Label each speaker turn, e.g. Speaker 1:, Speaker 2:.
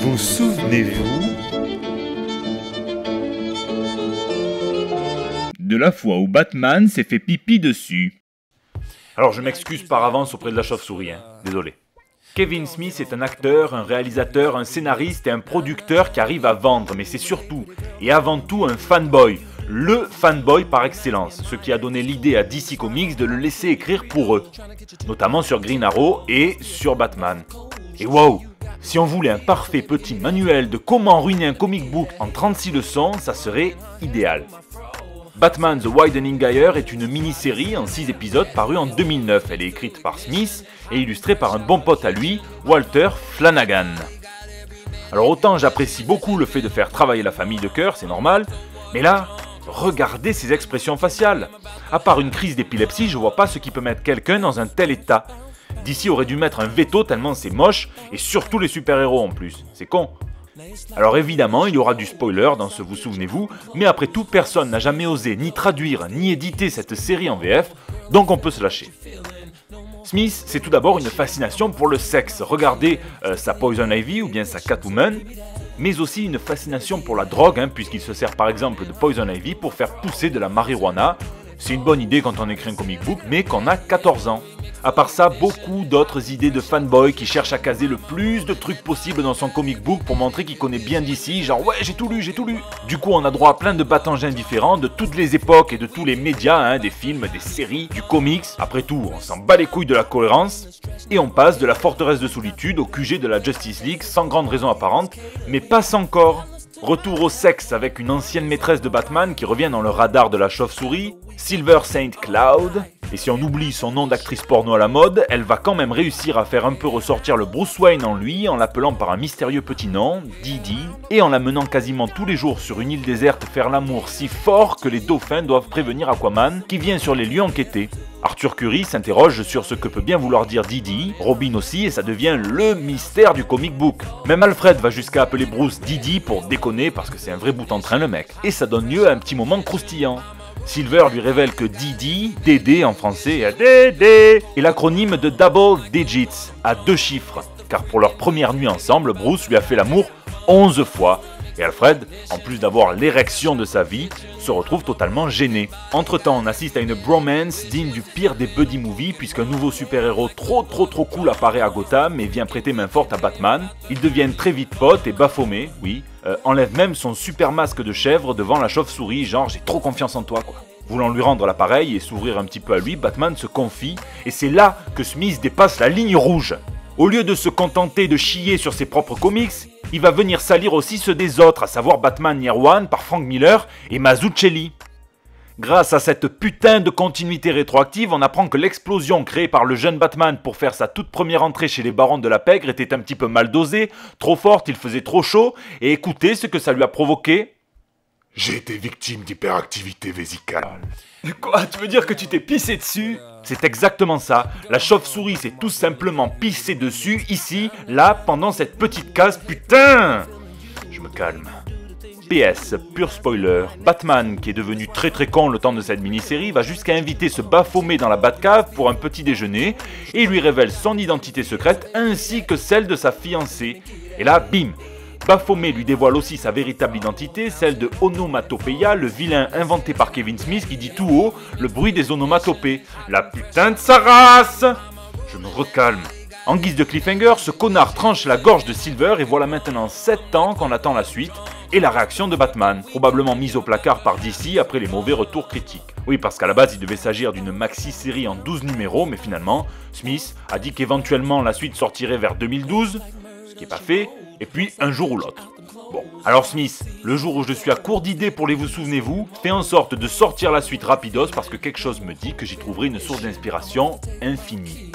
Speaker 1: Vous souvenez-vous de la fois où Batman s'est fait pipi dessus?
Speaker 2: Alors je m'excuse par avance auprès de la chauve-souris, désolé. Kevin Smith est un acteur, un réalisateur, un scénariste et un producteur qui arrive à vendre, mais c'est surtout et avant tout un fanboy. Le fanboy par excellence, ce qui a donné l'idée à DC Comics de le laisser écrire pour eux, notamment sur Green Arrow et sur Batman. Et wow, si on voulait un parfait petit manuel de comment ruiner un comic book en 36 leçons, ça serait idéal. Batman The Widening Gyre est une mini-série en 6 épisodes parue en 2009. Elle est écrite par Smith et illustrée par un bon pote à lui, Walter Flanagan. Alors autant j'apprécie beaucoup le fait de faire travailler la famille de cœur, c'est normal, mais là, regardez ces expressions faciales. À part une crise d'épilepsie, je vois pas ce qui peut mettre quelqu'un dans un tel état. DC aurait dû mettre un veto tellement c'est moche, et surtout les super-héros en plus, c'est con. Alors évidemment, il y aura du spoiler dans ce vous souvenez-vous, mais après tout, personne n'a jamais osé ni traduire ni éditer cette série en VF, donc on peut se lâcher. Smith, c'est tout d'abord une fascination pour le sexe, regardez sa Poison Ivy ou bien sa Catwoman, mais aussi une fascination pour la drogue, puisqu'il se sert par exemple de Poison Ivy pour faire pousser de la marijuana. C'est une bonne idée quand on écrit un comic book, mais qu'on a 14 ans. À part ça, beaucoup d'autres idées de fanboy qui cherchent à caser le plus de trucs possible dans son comic book pour montrer qu'il connaît bien DC, genre ouais j'ai tout lu. Du coup on a droit à plein de bat-engins différents de toutes les époques et de tous les médias, des films, des séries, du comics. Après tout, on s'en bat les couilles de la cohérence. Et on passe de la forteresse de solitude au QG de la Justice League sans grande raison apparente, mais passe encore. Retour au sexe avec une ancienne maîtresse de Batman qui revient dans le radar de la chauve-souris, Silver St. Cloud. Et si on oublie son nom d'actrice porno à la mode, elle va quand même réussir à faire un peu ressortir le Bruce Wayne en lui en l'appelant par un mystérieux petit nom, Didi, et en la menant quasiment tous les jours sur une île déserte faire l'amour si fort que les dauphins doivent prévenir Aquaman qui vient sur les lieux enquêter. Arthur Curry s'interroge sur ce que peut bien vouloir dire Didi, Robin aussi, et ça devient le mystère du comic book. Même Alfred va jusqu'à appeler Bruce Didi pour déconner parce que c'est un vrai bout en train le mec. Et ça donne lieu à un petit moment croustillant. Silver lui révèle que Didi, Dédé en français, Dédé, est l'acronyme de Double Digits, à 2 chiffres. Car pour leur première nuit ensemble, Bruce lui a fait l'amour 11 fois. Et Alfred, en plus d'avoir l'érection de sa vie, se retrouve totalement gêné. Entre temps, on assiste à une bromance digne du pire des buddy movies, puisqu'un nouveau super-héros trop cool apparaît à Gotham et vient prêter main forte à Batman. Ils deviennent très vite potes et Baphomet, oui, enlève même son super masque de chèvre devant la chauve-souris, genre j'ai trop confiance en toi quoi. Voulant lui rendre l'appareil et s'ouvrir un petit peu à lui, Batman se confie, et c'est là que Smith dépasse la ligne rouge. Au lieu de se contenter de chier sur ses propres comics, il va venir salir aussi ceux des autres, à savoir Batman Year One par Frank Miller et Mazzucchelli. Grâce à cette putain de continuité rétroactive, on apprend que l'explosion créée par le jeune Batman pour faire sa toute première entrée chez les barons de la pègre était un petit peu mal dosée, trop forte, il faisait trop chaud, et écoutez ce que ça lui a provoqué.
Speaker 3: J'ai été victime d'hyperactivité vésicale.
Speaker 2: Quoi? Tu veux dire que tu t'es pissé dessus? C'est exactement ça. La chauve-souris s'est tout simplement pissée dessus, ici, là, pendant cette petite case, putain! Je me calme. PS, pur spoiler, Batman, qui est devenu très con le temps de cette mini-série, va jusqu'à inviter ce Baphomet dans la Batcave pour un petit déjeuner, et lui révèle son identité secrète ainsi que celle de sa fiancée. Et là, bim! Baphomet lui dévoile aussi sa véritable identité, celle de Onomatopeia, le vilain inventé par Kevin Smith qui dit tout haut le bruit des onomatopées. La putain de sa race! Je me recalme. En guise de cliffhanger, ce connard tranche la gorge de Silver et voilà maintenant 7 ans qu'on attend la suite et la réaction de Batman, probablement mise au placard par DC après les mauvais retours critiques. Oui, parce qu'à la base il devait s'agir d'une maxi-série en 12 numéros, mais finalement, Smith a dit qu'éventuellement la suite sortirait vers 2012, ce qui n'est pas fait, et puis un jour ou l'autre. Bon, alors Smith, le jour où je suis à court d'idées pour les vous souvenez-vous, fais en sorte de sortir la suite rapidos parce que quelque chose me dit que j'y trouverai une source d'inspiration infinie.